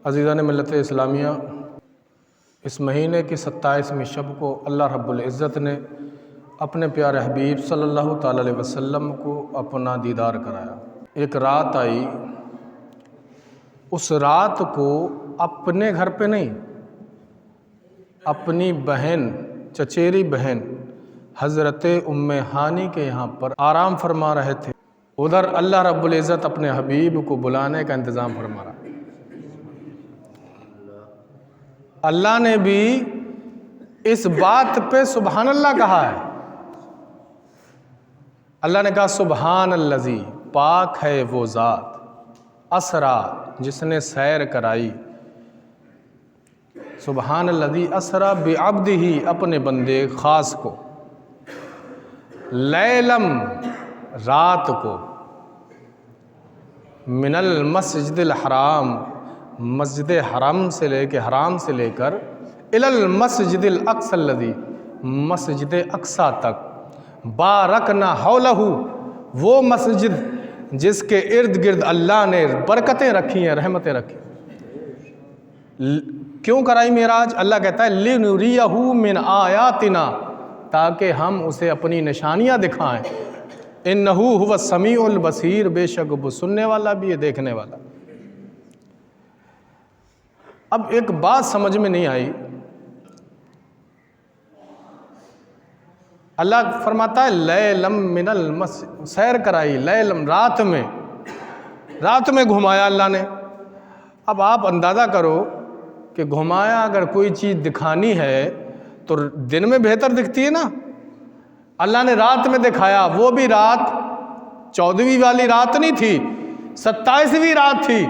अज़ीज़ान मिल्लत इस्लामिया, इस महीने की 27वीं शब को अल्लाह रब्बुल इज़्ज़त ने अपने प्यारे हबीब सल्लल्लाहु ताला अलैहि वसल्लम को अपना दीदार कराया। एक रात आई, उस रात को अपने घर पे नहीं, अपनी बहन, चचेरी बहन हज़रत उम्मे हानी के यहाँ पर आराम फरमा रहे थे। उधर अल्लाह रब्बुल इज़्ज़त अपने हबीब को बुलाने का इंतज़ाम फरमा रहा। अल्लाह ने भी इस बात पे सुबहान अल्लाह कहा है। अल्लाह ने कहा सुबहान अल्लज़ी, पाक है वो ज़ात, असरा, जिसने सैर कराई, सुबहान अल्लज़ी असरा बिअब्दिही, अपने बंदे ख़ास को, लैलम, रात को, मिनल मस्जिदिल हराम, मस्जिद हराम से लेकर इलल मस्जिदिल अक्सल्लज़ी, मस्जिद अक्सा तक, बारकना हौलहू, वो मस्जिद जिसके इर्द गिर्द अल्लाह ने बरकतें रखी हैं, रहमतें रखी। क्यों कराई मेराज? अल्लाह कहता है लिनुरियहू मिन आयातिना, ताकि हम उसे अपनी निशानियाँ दिखाएं। इन्नहू हुवा समीउल बसीर, बेशक वो सुनने वाला भी है, देखने वाला। अब एक बात समझ में नहीं आई। अल्लाह फरमाता है लैलम मिनल मस्जिद, सैर कराई, लैलम, रात में घुमाया अल्लाह ने। अब आप अंदाज़ा करो कि घुमाया, अगर कोई चीज़ दिखानी है तो दिन में बेहतर दिखती है ना। अल्लाह ने रात में दिखाया, वो भी रात 14वीं वाली रात नहीं थी, 27वीं रात थी,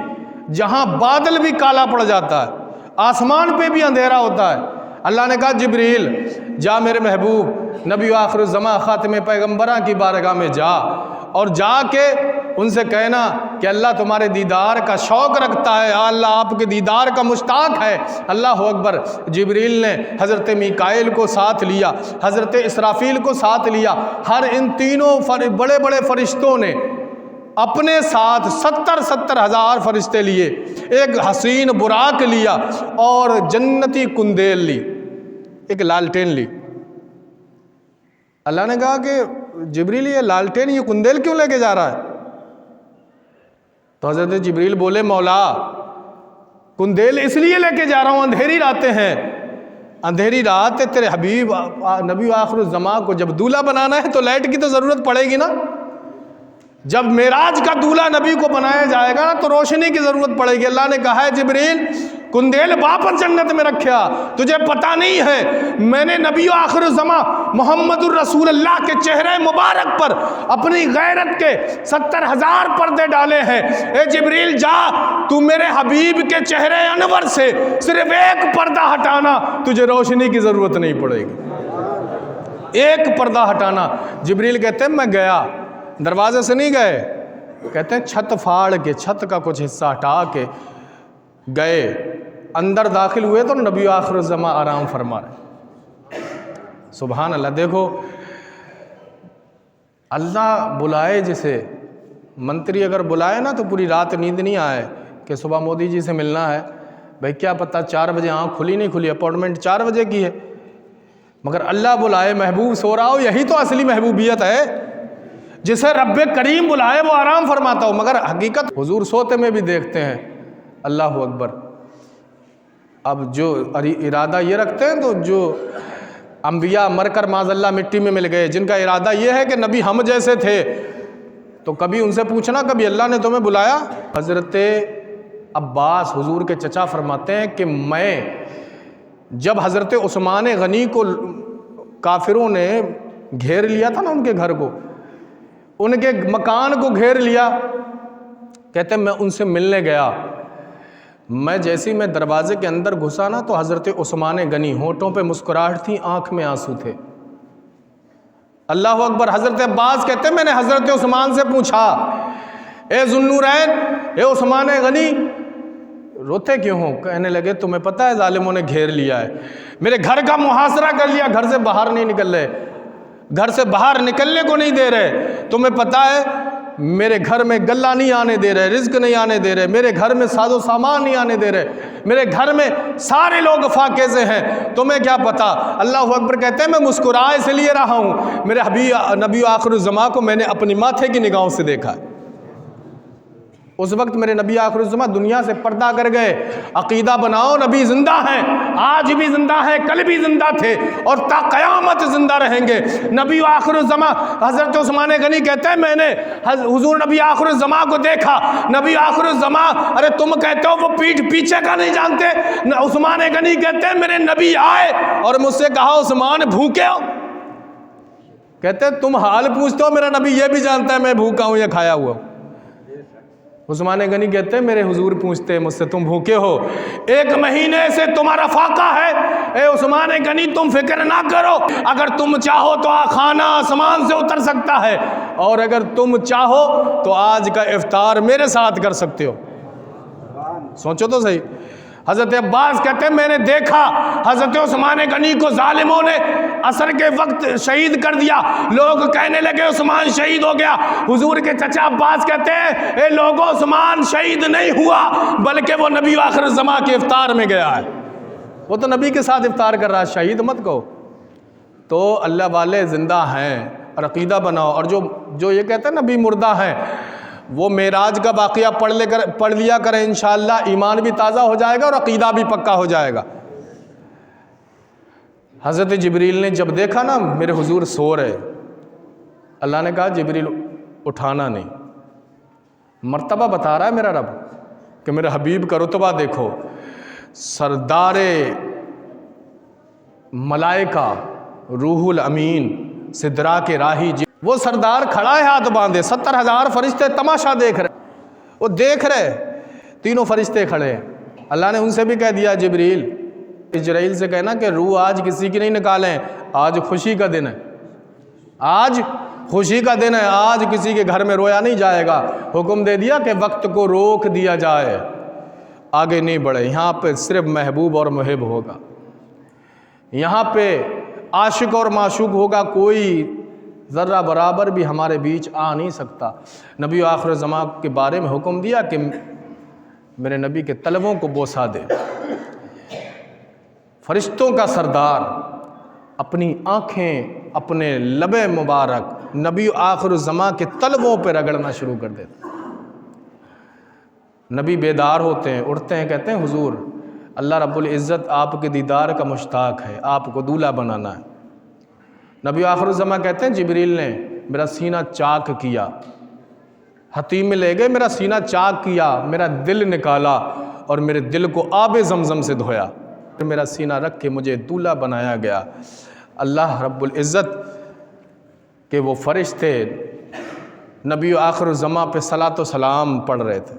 जहां बादल भी काला पड़ जाता है, आसमान पे भी अंधेरा होता है। अल्लाह ने कहा जिब्रील जा, मेरे महबूब नबी आखिर ज़मा ख़ातिम पैगम्बरा की बारगाह में जा, और जाके उनसे कहना कि अल्लाह तुम्हारे दीदार का शौक़ रखता है, अल्लाह आपके दीदार का मुश्ताक है। अल्लाह अकबर। जिब्रील ने हज़रत मीकाईल को साथ लिया, हज़रत इसराफील को साथ लिया। हर इन तीनों बड़े बड़े फरिश्तों ने अपने साथ 70 हज़ार फरिश्ते लिए, एक हसीन बुराक लिया और जन्नती कुंदेल ली, एक लालटेन ली। अल्लाह ने कहा कि जिब्रील ये लालटेन, ये कुंदेल क्यों लेके जा रहा है? तो हज़रत जिब्रील बोले मौला, कुंदेल इसलिए लेके जा रहा हूँ, अंधेरी रातें हैं, अंधेरी रात तेरे हबीब नबी आखिर ज़मा को जब दूल्हा बनाना है तो लाइट की तो ज़रूरत पड़ेगी ना। जब मेराज का दूल्हा नबी को बनाया जाएगा ना तो रोशनी की ज़रूरत पड़ेगी। अल्लाह ने कहा है जिब्रील कुंदेल वापस जन्नत में रखा, तुझे पता नहीं है मैंने नबी आखिर ज़मा मोहम्मदुर रसूलुल्लाह के चेहरे मुबारक पर अपनी गैरत के 70 हज़ार पर्दे डाले हैं। ए जिब्रील जा, तू मेरे हबीब के चेहरे अनवर से सिर्फ एक पर्दा हटाना, तुझे रोशनी की ज़रूरत नहीं पड़ेगी, एक पर्दा हटाना। जिब्रील कहते हैं मैं गया, दरवाजे से नहीं गए, कहते हैं छत फाड़ के, छत का कुछ हिस्सा हटा के गए, अंदर दाखिल हुए तो नबी आखिर ज़मा आराम फरमा रहे। सुभान अल्लाह। देखो अल्लाह बुलाए, जिसे मंत्री अगर बुलाए ना तो पूरी रात नींद नहीं आए कि सुबह मोदी जी से मिलना है, भाई क्या पता 4 बजे आँख खुली नहीं खुली, अपॉइंटमेंट 4 बजे की है, मगर अल्लाह बुलाए, महबूब सो रहा हो, यही तो असली महबूबियत है। जिसे रब्बे करीम बुलाए वो आराम फरमाता हो, मगर हकीकत हुजूर सोते में भी देखते हैं। अल्लाह अकबर। अब जो इरादा ये रखते हैं, तो जो अंबिया मरकर माज़ल्ला मिट्टी में मिल गए, जिनका इरादा ये है कि नबी हम जैसे थे, तो कभी उनसे पूछना कभी अल्लाह ने तुम्हें बुलाया? हज़रत अब्बास हुजूर के चचा फरमाते हैं कि मैं जब हज़रत उस्मान गनी को काफिरों ने घेर लिया था ना, उनके घर को, उनके मकान को घेर लिया, कहते मैं उनसे मिलने गया, मैं जैसे ही मैं दरवाजे के अंदर घुसा ना तो हज़रत उस्मान गनी, होठों पे मुस्कुराहट थी, आंख में आंसू थे। अल्लाह अकबर। हज़रत अब्बास कहते मैंने हज़रत उस्मान से पूछा, ए ज़ुन्नूरैन, ए उस्मान गनी, रोते क्यों हो? कहने लगे तुम्हें पता है जालिमों ने घेर लिया है, मेरे घर का मुहासरा कर लिया, घर से बाहर नहीं निकल रहे, घर से बाहर निकलने को नहीं दे रहे। तुम्हें पता है मेरे घर में गल्ला नहीं आने दे रहे, रिज्क नहीं आने दे रहे, मेरे घर में साजो सामान नहीं आने दे रहे, मेरे घर में सारे लोग फाके से हैं, तुम्हें क्या पता। अल्लाह अकबर कहते हैं मैं मुस्कुरा इसलिए रहा हूँ, मेरे हबीब नबी आखिरुज़्ज़मा को मैंने अपनी माथे की निगाहों से देखा है। उस वक्त मेरे नबी आखिरुज़्ज़मा दुनिया से पर्दा कर गए। अकीदा बनाओ, नबी जिंदा हैं, आज भी जिंदा हैं, कल भी जिंदा थे और ता क़यामत जिंदा रहेंगे। नबी आखिरुज़्ज़मा हज़रत उस्मान गनी कहते हैं मैंने हुजूर नबी आखिरुज़्ज़मा को देखा। नबी आखिरुज़्ज़मा, अरे तुम कहते हो वो पीठ पीछे का नहीं जानते। उस्मान गनी कहते हैं मेरे नबी आए और मुझसे कहा उस्मान भूखे हो? कहते हैं तुम हाल पूछते हो, मेरा नबी ये भी जानता है मैं भूखा हूँ या खाया हुआ हूँ। उस्मान गनी कहते हैं मेरे हुजूर पूछते हैं मुझसे तुम भूखे हो, 1 महीने से तुम्हारा फाका है। ए उस्मान गनी तुम फिक्र ना करो, अगर तुम चाहो तो खाना आसमान से उतर सकता है और अगर तुम चाहो तो आज का इफ्तार मेरे साथ कर सकते हो। सोचो तो सही। हज़रत अब्बास कहते हैं मैंने देखा हज़रत उस्मान गनी को जालिमों ने असर के वक्त शहीद कर दिया। लोग कहने लगे उस्मान शहीद हो गया। हुजूर के चचा अब्बास कहते हैं ए लोगों, उस्मान शहीद नहीं हुआ बल्कि वो नबी आखिरुज़्ज़मा के इफ्तार में गया है। वो तो नबी के साथ इफ्तार कर रहा है, शहीद मत कहो। तो अल्लाह वाले ज़िंदा हैं और अक़ीदा बनाओ। और जो ये कहते हैं नबी मुर्दा हैं, वो मेराज का वाक़या पढ़ लिया करें, इंशाअल्लाह ईमान भी ताज़ा हो जाएगा और अक़ीदा भी पक्का हो जाएगा। हज़रत जिब्रील ने जब देखा ना मेरे हुजूर सो रहे, अल्लाह ने कहा जिब्रील उठाना नहीं। मर्तबा बता रहा है मेरा रब कि मेरे हबीब का रुतबा देखो, सरदारे मलाइका रूहुल अमीन सिदरा के राही, वो सरदार खड़ा है हाथ बांधे, 70,000 फरिश्ते तमाशा देख रहे, वो देख रहे, तीनों फरिश्ते खड़े हैं। अल्लाह ने उनसे भी कह दिया जिब्रील इजराइल से कहना कि रूह आज किसी की नहीं निकालें, आज खुशी का दिन है, आज खुशी का दिन है, आज किसी के घर में रोया नहीं जाएगा। हुक्म दे दिया कि वक्त को रोक दिया जाए, आगे नहीं बढ़े, यहाँ पे सिर्फ महबूब और मुहिब होगा, यहाँ पे आशिक और माशूक होगा, कोई ज़र्रा बराबर भी हमारे बीच आ नहीं सकता। नबी आखिरुज़्ज़मा के बारे में हुक्म दिया कि मेरे नबी के तलबों को बोसा दे। फरिश्तों का सरदार अपनी आँखें, अपने लबे मुबारक नबी आखिरुज़्ज़मा के तलबों पर रगड़ना शुरू कर देते। नबी बेदार होते हैं, उठते हैं, कहते हैं हुजूर अल्लाह रब्बुल इज़्ज़त आपके दीदार का मुश्ताक है, आपको दूल्हा बनाना है। नबी आखिरुज़्ज़मा कहते हैं जिब्रील ने मेरा सीना चाक किया, हतीम में ले गए, मेरा सीना चाक किया, मेरा दिल निकाला और मेरे दिल को आबे ज़मज़म से धोया, फिर मेरा सीना रख के मुझे दूल्हा बनाया गया। अल्लाह रब्बुल इज़्ज़त के वो फरिश्ते नबी आखिरुज़्ज़मा पे सलातो सलाम पढ़ रहे थे,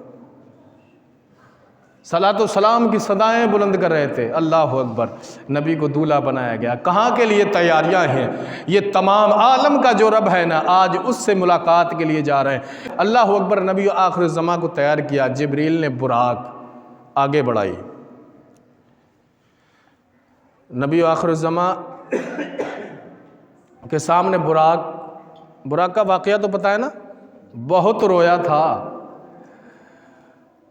सलातो सलाम की सदाएं बुलंद कर रहे थे। अल्लाह अकबर, नबी को दूल्हा बनाया गया। कहाँ के लिए तैयारियां हैं, ये तमाम आलम का जो रब है ना, आज उससे मुलाकात के लिए जा रहे हैं। अल्लाह अकबर, नबी आखिरुज़्ज़मा को तैयार किया। जिब्रील ने बुराक आगे बढ़ाई। नबी आखिरुज़्ज़मा के सामने बुराक का वाक़या तो पता है ना, बहुत रोया था,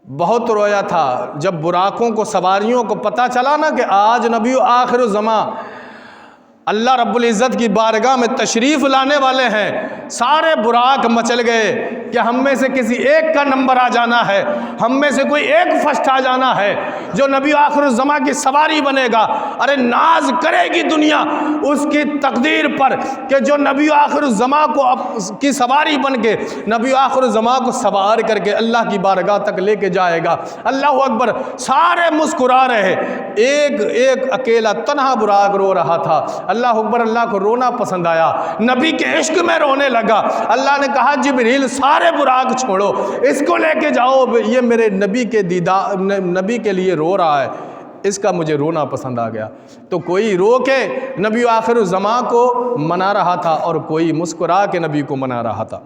बहुत रोया था। जब बुराकों को, सवारियों को पता चला ना कि आज नबी आखिरुज़्ज़मा अल्लाह रब्बुल इज़्ज़त की बारगाह में तशरीफ़ लाने वाले हैं, सारे बुराक मचल गए कि हम में से किसी एक का नंबर आ जाना है, हम में से कोई एक फर्स्ट आ जाना है जो नबी आखिरुज़्ज़मा की सवारी बनेगा। अरे नाज करेगी दुनिया उसकी तकदीर पर कि जो नबी आखिरुज़्ज़मा को की सवारी बन के नबी आखिरुज़्ज़मा को सवार करके अल्लाह की बारगाह तक लेके जाएगा। अल्लाह अकबर, सारे मुस्कुरा रहे, एक एक अकेला तन्हा बुराक रो रहा था। अल्लाह अकबर, अल्लाह को रोना पसंद आया, नबी के इश्क में रोने लगा। अल्लाह ने कहा जिब्रील सारे बुराक छोड़ो, इसको लेके जाओ, ये मेरे नबी के दीदार, नबी के लिए रो रहा है, इसका मुझे रोना पसंद आ गया। तो कोई रो के नबी आखिरुज़्ज़मा को मना रहा था और कोई मुस्कुरा के नबी को मना रहा था।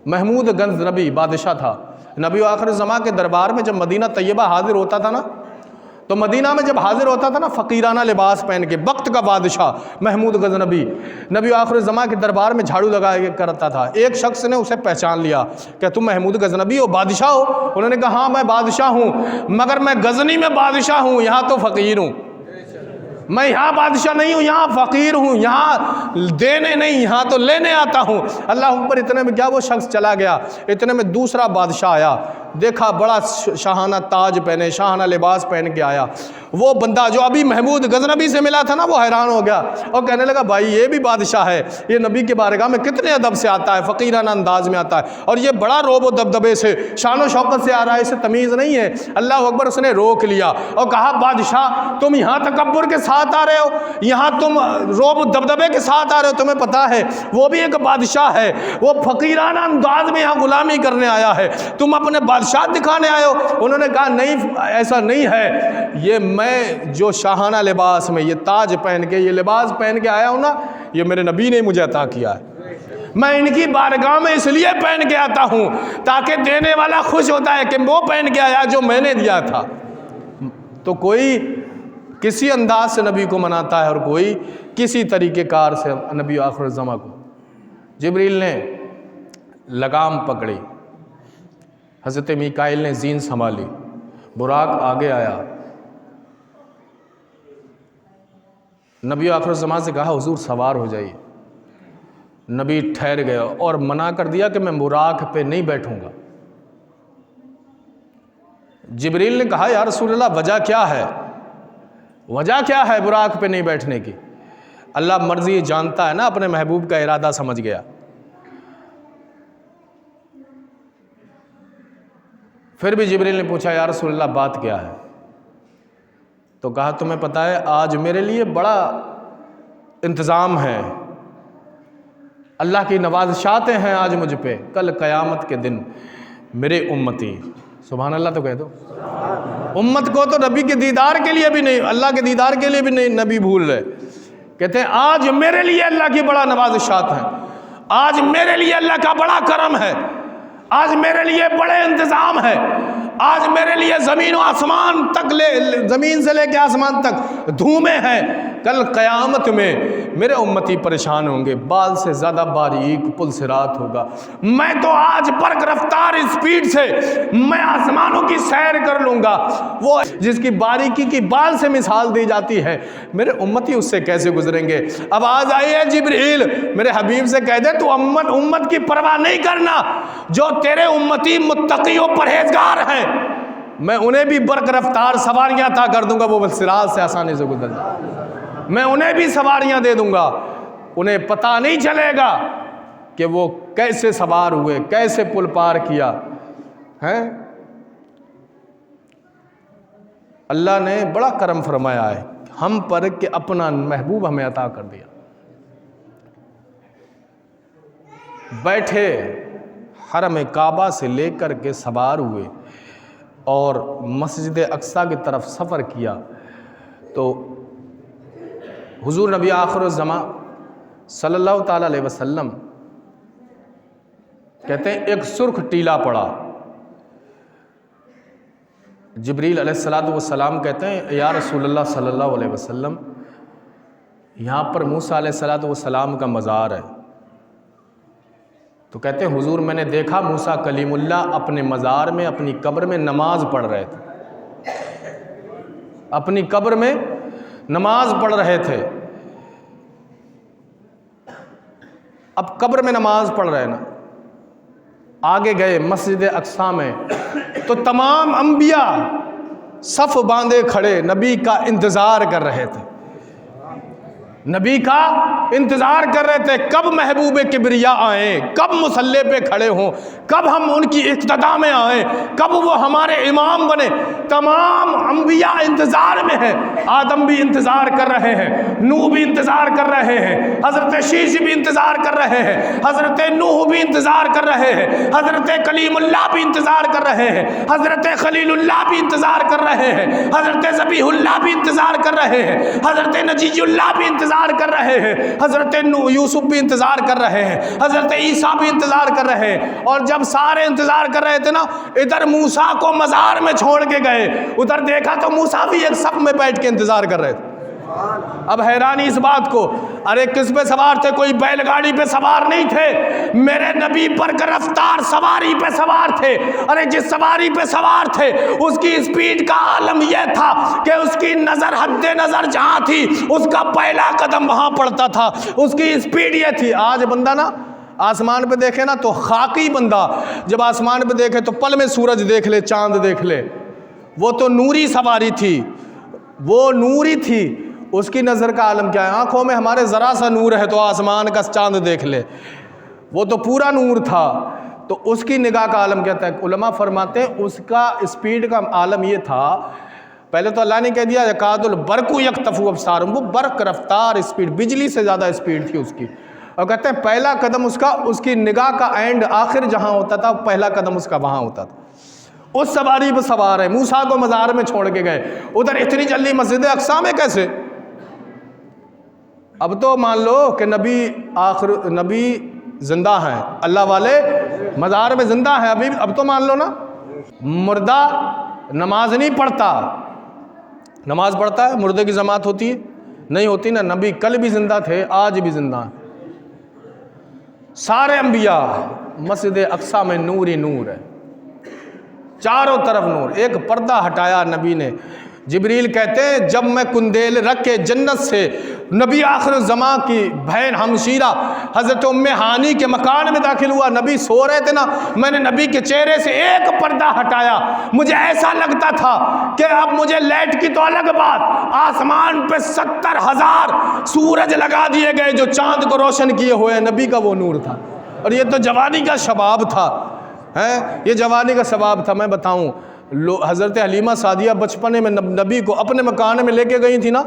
महमूद गंज नबी बादशाह था। नबी आखिरुज़्ज़मा के दरबार में जब मदीना तैयबा हाजिर होता था ना, तो मदीना में जब हाजिर होता था ना फ़कीराना लिबास पहन के, वक्त का बादशाह महमूद गज़नबी नबी आखिर ज़मा के दरबार में झाड़ू लगा करता था। एक शख्स ने उसे पहचान लिया कि तुम महमूद गज़नबी हो, बादशाह हो? उन्होंने कहा हाँ मैं बादशाह हूँ, मगर मैं गज़नी में बादशाह हूँ, यहाँ तो फ़कीर हूँ। मैं यहाँ बादशाह नहीं हूँ, यहाँ फ़कीर हूँ, यहाँ देने नहीं, यहाँ तो लेने आता हूँ। अल्लाह अकबर। इतने में क्या वो शख्स चला गया, इतने में दूसरा बादशाह आया, देखा बड़ा शाहाना ताज पहने, शाहाना लिबास पहन के आया। वो बंदा जो अभी महमूद गज़नबी से मिला था ना, वो हैरान हो गया और कहने लगा भाई ये भी बादशाह है, ये नबी के बारगाह में कितने अदब से आता है, फ़कीराना अंदाज में आता है, और ये बड़ा रोब दबदबे से शान शौकत से आ रहा है, इसे तमीज़ नहीं है। अल्लाह अकबर। उसने रोक लिया और कहा बादशाह तुम यहाँ तकब्बुर के साथ आ रहे हो, यहाँ तुम रोब दबदबे के साथ आ रहे हो, तुम्हें पता है वो भी एक बादशाह है, वो फ़कीराना अंदाज में यहाँ गुलामी करने आया है, तुम अपने बादशाह दिखाने आए हो। उन्होंने कहा नहीं ऐसा नहीं है, ये मैं जो शाहाना लिबास में ये ताज पहन के ये लिबास पहन के आया हूँ ना, ये मेरे नबी ने मुझे अता किया है। मैं इनकी बारगाह में इसलिए पहन के आता हूँ ताकि देने वाला खुश होता है कि वो पहन के आया जो मैंने दिया था। तो कोई किसी अंदाज से नबी को मनाता है और कोई किसी तरीक़ेकार से नबी आखिर ज़मा को। जिब्रील ने लगाम पकड़ी, हज़रत मीकाईल ने जीन संभाली, बुराक आगे आया, नबी आखिर ज़मा से कहा हुजूर सवार हो जाइए। नबी ठहर गए और मना कर दिया कि मैं बुराक पे नहीं बैठूंगा। जिब्रील ने कहा या रसूलल्लाह वजह क्या है, वजह क्या है बुराक पे नहीं बैठने की? अल्लाह मर्जी जानता है ना, अपने महबूब का इरादा समझ गया। फिर भी जिब्रील ने पूछा या रसूलल्लाह बात क्या है? तो कहा तुम्हें पता है आज मेरे लिए बड़ा इंतज़ाम है, अल्लाह की नवाज़शातें हैं आज मुझ पे, कल क़यामत के दिन मेरे उम्मती, सुभान अल्लाह तो कह दो, उम्मत को तो नबी के दीदार के लिए भी नहीं, अल्लाह के दीदार के लिए भी नहीं नबी भूल रहे। कहते हैं आज मेरे लिए अल्लाह की बड़ा नवाज़शात है, आज मेरे लिए अल्लाह का बड़ा करम है, आज मेरे लिए बड़े इंतज़ाम है, आज मेरे लिए ज़मीन व आसमान तक ज़मीन से लेके आसमान तक धूमें हैं। कल क़यामत में मेरे उम्मती परेशान होंगे, बाल से ज़्यादा बारीक पुल सिरात होगा। मैं तो आज बर्क रफ्तार स्पीड से मैं आसमानों की सैर कर लूँगा। वो जिसकी बारीकी की बाल से मिसाल दी जाती है, मेरे उम्मती उससे कैसे गुजरेंगे? अब आज आइए जिब्रील मेरे हबीब से कह दे तू उम्मत की परवाह नहीं करना, जो तेरे उम्मती मुत्तकी और परहेजगार हैं मैं उन्हें भी बर्क रफ्तार सवारियाँ अता कर दूंगा, वो सिरात से आसानी से गुजर जाए। मैं उन्हें भी सवारियां दे दूंगा, उन्हें पता नहीं चलेगा कि वो कैसे सवार हुए, कैसे पुल पार किया है। अल्लाह ने बड़ा करम फरमाया है हम पर कि अपना महबूब हमें अता कर दिया। बैठे हरम काबा से लेकर के सवार हुए और मस्जिद अक्सा की तरफ सफ़र किया तो हुजूर नबी आखिर ज़मा सल्लल्लाहु ताला अलैहि वसल्लम कहते हैं एक सुर्ख टीला पड़ा। जिब्रील अलैहिस्सलातु वस्सलाम कहते हैं या रसूलल्लाह सल्लल्लाहु अलैहि वसल्लम यहाँ पर मूसा अलैहिस्सलातु वस्सलाम का मज़ार है। तो कहते हैं हुजूर मैंने देखा मूसा कलीमुल्लाह अपने मज़ार में अपनी कब्र में नमाज पढ़ रहे थे, अपनी कब्र में नमाज पढ़ रहे थे। अब कब्र में नमाज पढ़ रहे ना, आगे गए मस्जिद अक्सा में तो तमाम अंबिया सफ़ बांधे खड़े नबी का इंतज़ार कर रहे थे, नबी का इंतज़ार कर रहे थे कब महबूब किबरिया आए, कब मुसल्ले पे खड़े हों, कब हम उनकी इक़्तिदा में आए, कब वो हमारे इमाम बने। तमाम अंबिया इंतज़ार में हैं, आदम भी इंतज़ार कर रहे हैं, नूह भी इंतज़ार कर रहे हैं, हज़रत शीश भी इंतज़ार कर रहे हैं, हज़रत नूह भी इंतज़ार कर रहे हैं, हज़रत कलीमुल्लाह भी इंतज़ार कर रहे हैं, हज़रत खलीलुल्लाह भी इंतज़ार कर रहे हैं, हज़रत ज़बीहुल्लाह भी इंतज़ार कर रहे हैं, हज़रत नजीयुल्लाह भी इंतज़ार इंतज़ार कर रहे हैं, हज़रत यूसुफ भी इंतज़ार कर रहे हैं, हज़रत ईसा भी इंतज़ार कर रहे हैं। और जब सारे इंतज़ार कर रहे थे ना, इधर मूसा को मज़ार में छोड़ के गए, उधर देखा तो मूसा भी एक सफ में बैठ के इंतज़ार कर रहे थे। अब हैरानी इस बात को, अरे किस पे सवार थे? कोई बैलगाड़ी पे सवार नहीं थे, मेरे नबी पर रफ्तार सवारी पे सवार थे। अरे जिस सवारी पे सवार थे उसकी स्पीड का आलम यह था कि उसकी नजर हद्दे नजर जहां थी उसका पहला कदम वहां पड़ता था, उसकी स्पीड यह थी। आज बंदा ना आसमान पे देखे ना तो खाकी बंदा जब आसमान पे देखे तो पल में सूरज देख ले, चांद देख ले। वो तो नूरी सवारी थी, वो नूरी थी, उसकी नज़र का आलम क्या है? आंखों में हमारे ज़रा सा नूर है तो आसमान का चांद देख ले, वो तो पूरा नूर था। तो उसकी निगाह का आलम क्या था? उलमा फरमाते हैं उसका स्पीड का आलम ये था, पहले तो अल्लाह ने कह दिया यकादुल बरकु यक्तफु अब्सारुहुम, वो बर्क रफ्तार स्पीड, बिजली से ज़्यादा स्पीड थी उसकी। और कहते हैं पहला कदम उसका, उसकी निगाह का एंड आखिर जहाँ होता था पहला कदम उसका वहाँ होता था। उस सवारी पर सवार है, मूसा को मज़ार में छोड़ के गए, उधर इतनी जल्दी मस्जिद अक्सा में कैसे? अब तो मान लो कि नबी जिंदा हैं, अल्लाह वाले मज़ार में जिंदा हैं अभी, अब तो मान लो ना मुर्दा नमाज नहीं पढ़ता, नमाज पढ़ता है, मुर्दे की जमात होती है? नहीं होती ना। नबी कल भी जिंदा थे, आज भी जिंदा हैं। सारे अंबिया, मस्जिद अक्सा में नूर ही नूर है, चारों तरफ नूर। एक पर्दा हटाया नबी ने। जिब्रील कहते हैं जब मैं कुंदेल रख के जन्नत से नबी आखिर ज़मां की बहन हमशीरा हज़रत उम्मे हानी के मकान में दाखिल हुआ, नबी सो रहे थे ना, मैंने नबी के चेहरे से एक पर्दा हटाया, मुझे ऐसा लगता था कि अब मुझे लाइट की तो अलग बात, आसमान पे 70,000 सूरज लगा दिए गए जो चांद को रोशन किए हुए। नबी का वो नूर था। और ये तो जवानी का शबाब था, है ये जवानी का शबाब था। मैं बताऊं, हज़रत हलीमा सादिया बचपने में नबी को अपने मकान में लेके गई थी ना,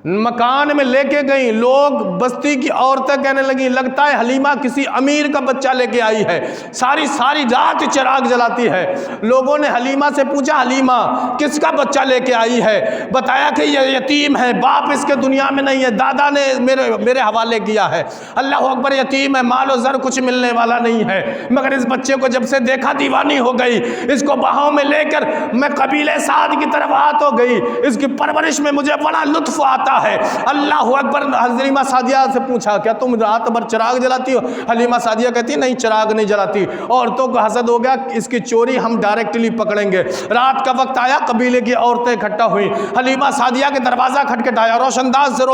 मकान में लेके गई, लोग बस्ती की औरतें कहने लगी लगता है हलीमा किसी अमीर का बच्चा लेके आई है, सारी सारी रात चिराग जलाती है। लोगों ने हलीमा से पूछा हलीमा किसका बच्चा लेके आई है? बताया कि ये यतीम है, बाप इसके दुनिया में नहीं है, दादा ने मेरे हवाले किया है। अल्लाह अकबर, यतीम है, मालो ज़र कुछ मिलने वाला नहीं है, मगर इस बच्चे को जब से देखा दीवानी हो गई, इसको बाहों में लेकर मैं कबीले साद की तरफ आ तो गई, इसकी परवरिश में मुझे बड़ा लुत्फ आता है। अल्लाह अकबर। हलीमा सादिया से पूछा क्या तुम रात भर चिराग जलाती हो? हलीमा सादिया कहती है नहीं, चिराग नहीं जलाती, औरतों को हसद हो गया, इसकी चोरी हम डायरेक्टली पकड़ेंगे। रात का वक्त आया, कबीले की औरतें इकट्ठा हुई, हलीमा सादिया के दरवाज़ा खटखटाया, रोशनदान से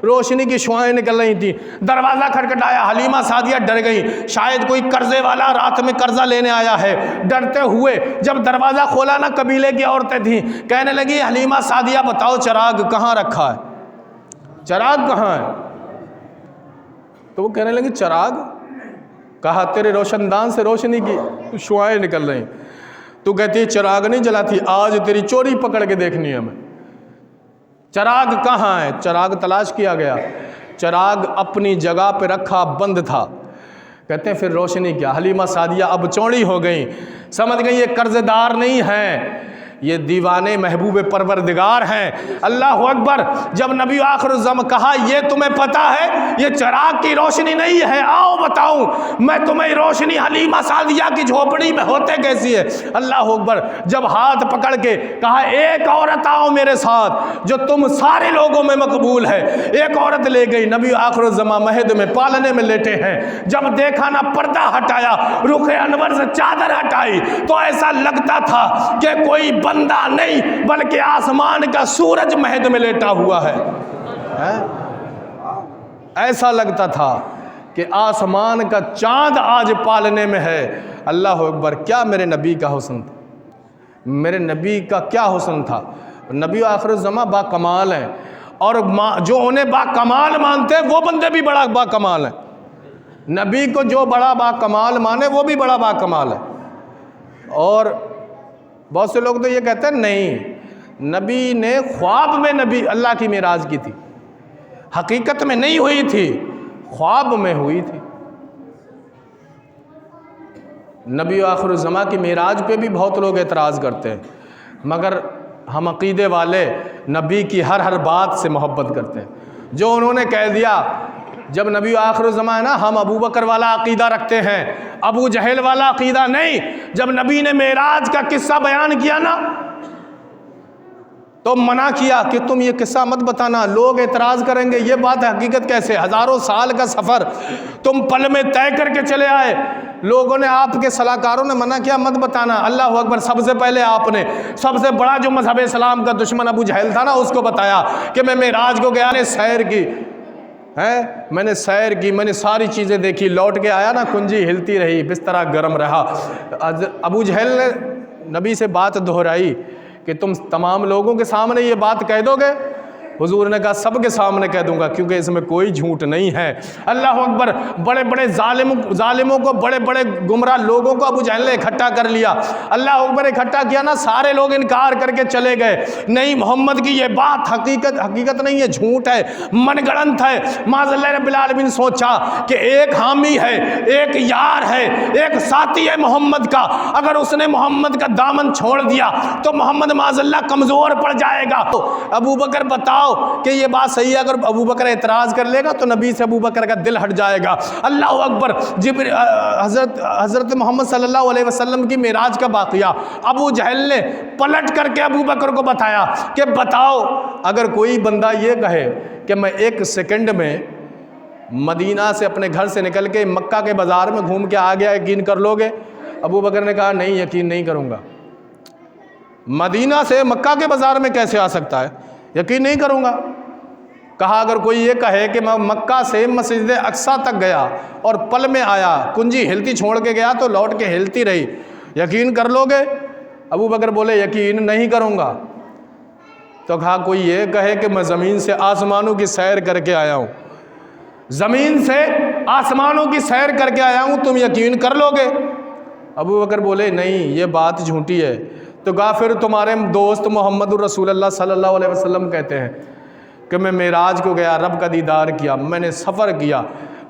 रोशनी की शुआएं निकल रही थी, दरवाज़ा खटखटाया, हलीमा सादिया डर गई, शायद कोई कर्जे वाला रात में कर्जा लेने आया है। डरते हुए जब दरवाज़ा खोला ना, कबीले की औरतें थीं, कहने लगी हलीमा सादिया बताओ चिराग कहाँ रखा है, चिराग कहाँ है? तो वो कहने लगी चिराग? कहा तेरे रोशनदान से रोशनी की शुआएं निकल रही। तू कहती है चिराग नहीं जलाती, आज तेरी चोरी पकड़ के देखनी है हमें। चिराग कहाँ है? चिराग तलाश किया गया, चिराग अपनी जगह पे रखा बंद था। कहते हैं फिर रोशनी क्या? हलीमा सादिया अब चौड़ी हो गई, समझ गई ये कर्जदार नहीं है, ये दीवाने महबूब परवरदिगार हैं। अल्लाह अकबर। जब नबी आखिर ज़म कहा ये तुम्हें पता है ये चिराग की रोशनी नहीं है, आओ बताऊं मैं तुम्हें रोशनी हलीमा सादिया की झोपड़ी में होते कैसी है। अल्लाह अकबर। जब हाथ पकड़ के कहा एक औरत आओ मेरे साथ जो तुम सारे लोगों में मकबूल है, एक औरत ले गई। नबी आखिर ज़मा महद में पालने में लेटे हैं, जब देखा ना पर्दा हटाया, रुखे अनवर से चादर हटाई, तो ऐसा लगता था कि कोई बंदा नहीं बल्कि आसमान का सूरज महद में लेटा हुआ है? ऐसा लगता था कि आसमान का चांद आज पालने में है। अल्लाह अकबर। क्या मेरे नबी का हुस्न था, मेरे नबी का क्या हुस्न था। नबी आखिर ज़मा बाकमाल हैं, और जो उन्हें बाकमाल मानते हैं वो बंदे भी बड़ा बाकमाल हैं। नबी को जो बड़ा बाकमाल माने वो भी बड़ा बाकमाल है। और बहुत से लोग तो ये कहते हैं नहीं, नबी ने ख्वाब में नबी अल्लाह की मेराज की थी, हकीकत में नहीं हुई थी, ख्वाब में हुई थी। नबी आखिर ज़मा की मेराज पे भी बहुत लोग एतराज़ करते हैं, मगर हम अकीदे वाले नबी की हर हर बात से मोहब्बत करते हैं। जो उन्होंने कह दिया जब नबी आखिर ज़माना है ना, हम अबू बकर वाला अकीदा रखते हैं, अबू जहल वाला अकीदा नहीं। जब नबी ने मेराज का किस्सा बयान किया ना, तो मना किया कि तुम ये किस्सा मत बताना, लोग एतराज़ करेंगे, ये बात हकीकत कैसे, हज़ारों साल का सफ़र तुम पल में तय करके चले आए। लोगों ने, आपके सलाहकारों ने मना किया मत बताना। अल्लाह अकबर, सबसे पहले आपने सबसे बड़ा जो मज़हब इस्लाम का दुश्मन अबू जहल था ना, उसको बताया कि मैं मेराज को गया, ने सैर की है, मैंने सैर की, मैंने सारी चीज़ें देखी, लौट के आया ना, कुंजी हिलती रही, बिस्तरा गर्म रहा। अबू जहल ने नबी से बात दोहराई कि तुम तमाम लोगों के सामने ये बात कह दोगे? हुजूर ने कहा सबके सामने कह दूंगा, क्योंकि इसमें कोई झूठ नहीं है। अल्लाह अकबर, बड़े बड़े जालिमों को, बड़े बड़े गुमराह लोगों को अबू जहल ने इकट्ठा कर लिया। अल्लाह अकबर इकट्ठा किया ना, सारे लोग इनकार करके चले गए, नहीं मोहम्मद की ये बात हकीकत नहीं है, झूठ है, मनगढ़ंत है। माज़अल्लाह रब्बिल आलमीन सोचा कि एक हामी है, एक यार है, एक साथी है मोहम्मद का, अगर उसने मोहम्मद का दामन छोड़ दिया तो मोहम्मद माज़अल्लाह कमज़ोर पड़ जाएगा। तो अबू बकर बताओ कि ये बात सही है, अगर अबू बकर एतराज़ कर लेगा तो नबी से अबू बकर का दिल हट जाएगा। अल्लाह अकबर, हज़रत मोहम्मद सल्लल्लाहु अलैहि वसल्लम की मेराज का वाक़या अबू जहल ने पलट करके अबू बकर को बताया कि बताओ, अगर कोई बंदा ये कहे कि मैं एक सेकंड में मदीना से, अपने घर से निकल के मक्का के बाज़ार में घूम के आ गया, यकीन कर लोगे? अबू बकर ने कहा नहीं, यकीन नहीं करूँगा। मदीना से मक्का के बाज़ार में कैसे आ सकता है? यकीन नहीं करूँगा। कहा अगर कोई ये कहे कि मैं मक्का से मस्जिद अक्सा तक गया और पल में आया, कुंजी हिलती छोड़ के गया तो लौट के हिलती रही, यकीन कर लोगे? अबू बकर बोले यकीन नहीं करूँगा। तो कहा कोई ये कहे कि मैं ज़मीन से आसमानों की सैर करके आया हूँ, ज़मीन से आसमानों की सैर करके आया हूँ, तुम यकीन कर लोगे? अबू बकर बोले नहीं, ये बात झूठी है। तो कहा फिर तुम्हारे दोस्त मोहम्मद रसूलुल्लाह सल्लल्लाहु अलैहि वसल्लम कहते हैं कि मैं मेराज को गया, रब का दीदार किया, मैंने सफ़र किया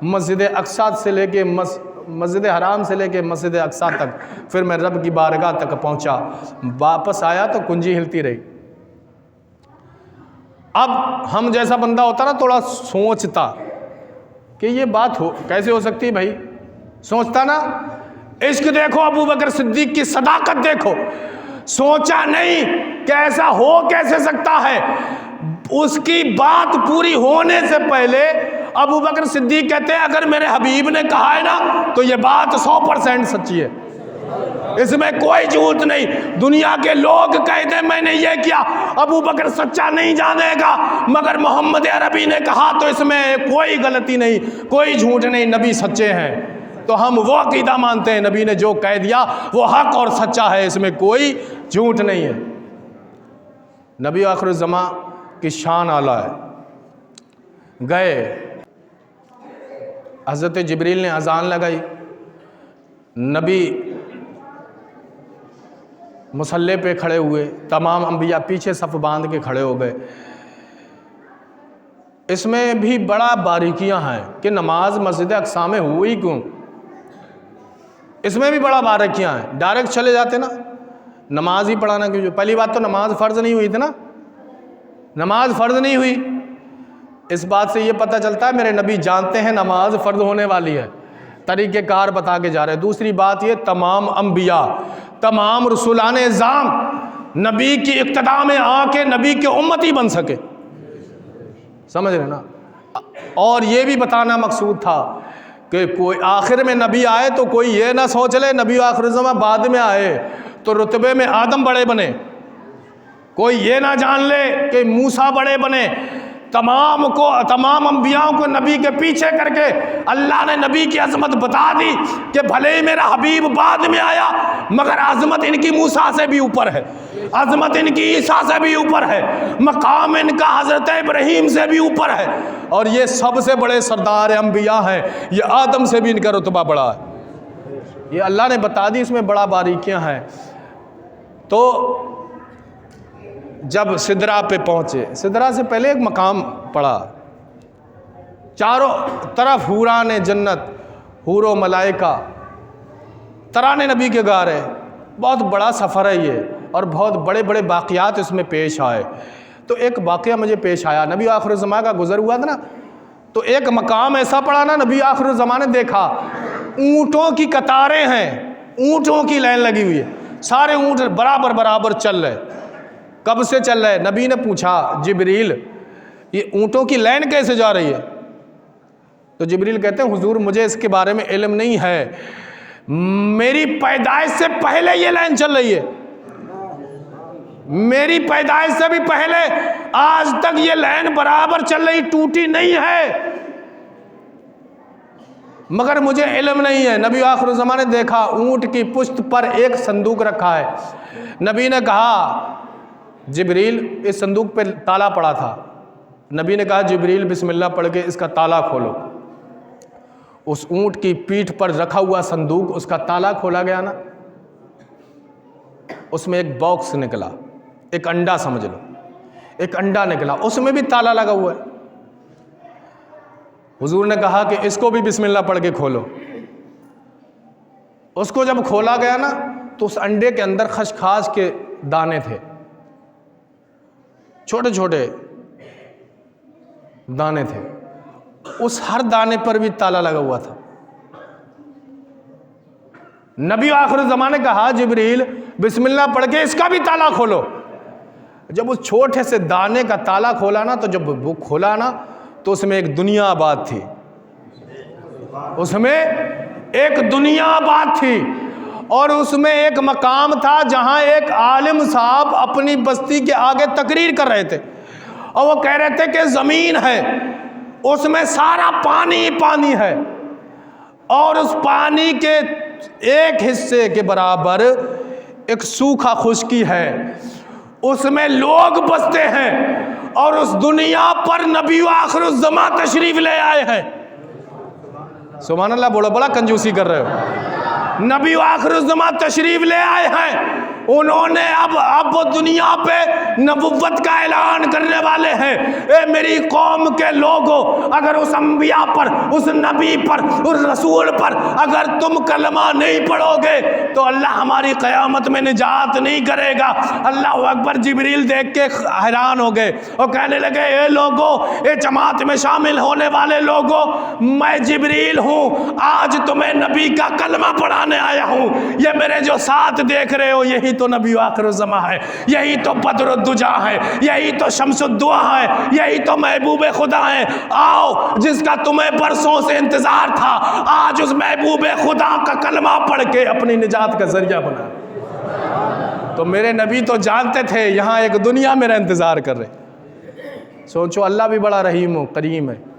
मस्जिद अक्सा से लेके मस्जिद हराम से लेके मस्जिद अक्सा तक, फिर मैं रब की बारगाह तक पहुंचा, वापस आया तो कुंजी हिलती रही। अब हम जैसा बंदा होता ना, थोड़ा सोचता कि ये बात कैसे हो सकती है भाई, सोचता ना। इश्क देखो, अबू बकर सिद्दीक की सदाकत देखो, सोचा नहीं कि ऐसा हो कैसे सकता है। उसकी बात पूरी होने से पहले अबू बकर सिद्दीक कहते हैं अगर मेरे हबीब ने कहा है ना तो ये बात 100% सच्ची है, इसमें कोई झूठ नहीं। दुनिया के लोग कहते मैंने ये किया, अबू बकर सच्चा नहीं जानेगा, मगर मोहम्मद अरबी ने कहा तो इसमें कोई गलती नहीं, कोई झूठ नहीं, नबी सच्चे हैं। तो हम वो अकीदा मानते हैं, नबी ने जो कह दिया वो हक और सच्चा है, इसमें कोई झूठ नहीं है। नबी आखिर ज़मा की शान आला है। गए, हज़रत जिब्रील ने अजान लगाई, नबी मुसल्ले पे खड़े हुए, तमाम अंबिया पीछे सफ़ बांध के खड़े हो गए। इसमें भी बड़ा बारीकियां हैं कि नमाज मस्जिद अक्सा में हुई क्यों, इसमें भी बड़ा बारीकियां हैं। डायरेक्ट चले जाते ना, नमाज ही पढ़ाना क्यों? पहली बात तो नमाज फ़र्ज़ नहीं हुई थी ना, नमाज फ़र्ज़ नहीं हुई। इस बात से ये पता चलता है मेरे नबी जानते हैं नमाज फ़र्ज़ होने वाली है, तरीक़ेकार बता के जा रहे हैं। दूसरी बात ये, तमाम अंबिया, तमाम रसूलान इज़्ज़ाम नबी की इक़्तिदा में आके नबी के उम्मती बन सके, समझ रहे ना। और ये भी बताना मकसूद था कि कोई आखिर में नबी आए तो कोई ये ना सोच ले नबी आखिर ज़मां बाद में आए तो रुतबे में आदम बड़े बने, कोई ये ना जान ले कि मूसा बड़े बने। तमाम अंबियाओं को नबी के पीछे करके अल्लाह ने नबी की अज़मत बता दी कि भले ही मेरा हबीब बाद में आया मगर अज़मत इनकी मूसा से भी ऊपर है, अज़मत इनकी ईसा से भी ऊपर है, मकाम इनका हज़रत इब्राहीम से भी ऊपर है, और ये सबसे बड़े सरदार अंबिया हैं, ये आदम से भी इनका रुतबा बड़ा है। ये अल्लाह ने बता दी, इसमें बड़ा बारीकियां हैं। तो जब सिदरा पे पहुँचे, सिदरा से पहले एक मकाम पड़ा, चारों तरफ हूरान जन्नत, हूरो मलाइका, तराने नबी के गा रहे, बहुत बड़ा सफ़र है ये। और बहुत बड़े बड़े वाक़यात इसमें पेश आए। तो एक वाक़या मुझे पेश आया, नबी आखिर ज़माने का गुज़र हुआ था ना, तो एक मकाम ऐसा पड़ा ना, नबी आखिर ज़माने देखा ऊँटों की कतारें हैं, ऊँटों की लाइन लगी हुई है, सारे ऊँट बराबर बराबर चल रहे। कब से चल रहे? नबी ने पूछा जिब्रील ये ऊँटों की लाइन कैसे जा रही है? तो जिब्रील कहते हैं हुजूर मुझे इसके बारे में इल्म नहीं है, मेरी पैदाइश से पहले ये लाइन चल रही है, मेरी पैदाइश से भी पहले आज तक ये लाइन बराबर चल रही, टूटी नहीं है, मगर मुझे इल्म नहीं है। नबी आखिर ज़माने देखा ऊँट की पुश्त पर एक संदूक रखा है। नबी ने कहा जिब्रील इस संदूक पे ताला पड़ा था। नबी ने कहा जिब्रील बिस्मिल्लाह पढ़ के इसका ताला खोलो। उस ऊँट की पीठ पर रखा हुआ संदूक, उसका ताला खोला गया ना, उसमें एक बॉक्स निकला, एक अंडा समझ लो, एक अंडा निकला, उसमें भी ताला लगा हुआ है। हुजूर ने कहा कि इसको भी बिस्मिल्लाह पढ़ के खोलो। उसको जब खोला गया ना तो उस अंडे के अंदर खसखस के दाने थे, छोटे छोटे दाने थे, उस हर दाने पर भी ताला लगा हुआ था। नबी आखिर ज़माने कहा जिब्रील बिस्मिल्लाह पढ़ के इसका भी ताला खोलो। जब उस छोटे से दाने का ताला खोला ना, तो जब वो खोला ना तो उसमें एक दुनिया आबाद थी, उसमें एक दुनिया आबाद थी, और उसमें एक मकाम था जहां एक आलिम साहब अपनी बस्ती के आगे तकरीर कर रहे थे, और वो कह रहे थे कि ज़मीन है, उसमें सारा पानी पानी है, और उस पानी के एक हिस्से के बराबर एक सूखा खुश्की है, उसमें लोग बसते हैं, और उस दुनिया पर नबी आखिरुज़्ज़मा तशरीफ ले आए हैं। सुभान अल्लाह बोलो, बड़ा कंजूसी कर रहे हो। नबी आखिरुज़्ज़मा तशरीफ ले आए हैं, उन्होंने अब दुनिया पे नबुव्वत का ऐलान करने वाले हैं। ए मेरी कौम के लोगों, अगर उस अंबिया पर, उस नबी पर, उस रसूल पर अगर तुम कलमा नहीं पढ़ोगे तो अल्लाह हमारी क़यामत में निजात नहीं करेगा। अल्लाह अकबर। जिब्रील देख के हैरान हो गए और कहने लगे ए लोगों, ए जमात में शामिल होने वाले लोगों, मैं जिब्रील हूँ, आज तुम्हें नबी का कलमा पढ़ाने आया हूँ। ये मेरे जो साथ देख रहे हो यही तो नबी आखिरुज़्ज़मा है, यही तो बदरुद्दुजा है, यही तो शम्सुद्दुआ है, यही तो महबूब खुदा है। आओ, जिसका तुम्हें बरसों से इंतजार था, आज उस महबूब खुदा का कलमा पढ़ के अपनी निजात का जरिया बना। तो मेरे नबी तो जानते थे यहाँ एक दुनिया मेरा इंतजार कर रहे। सोचो, अल्लाह भी बड़ा रहीम हो करीम है।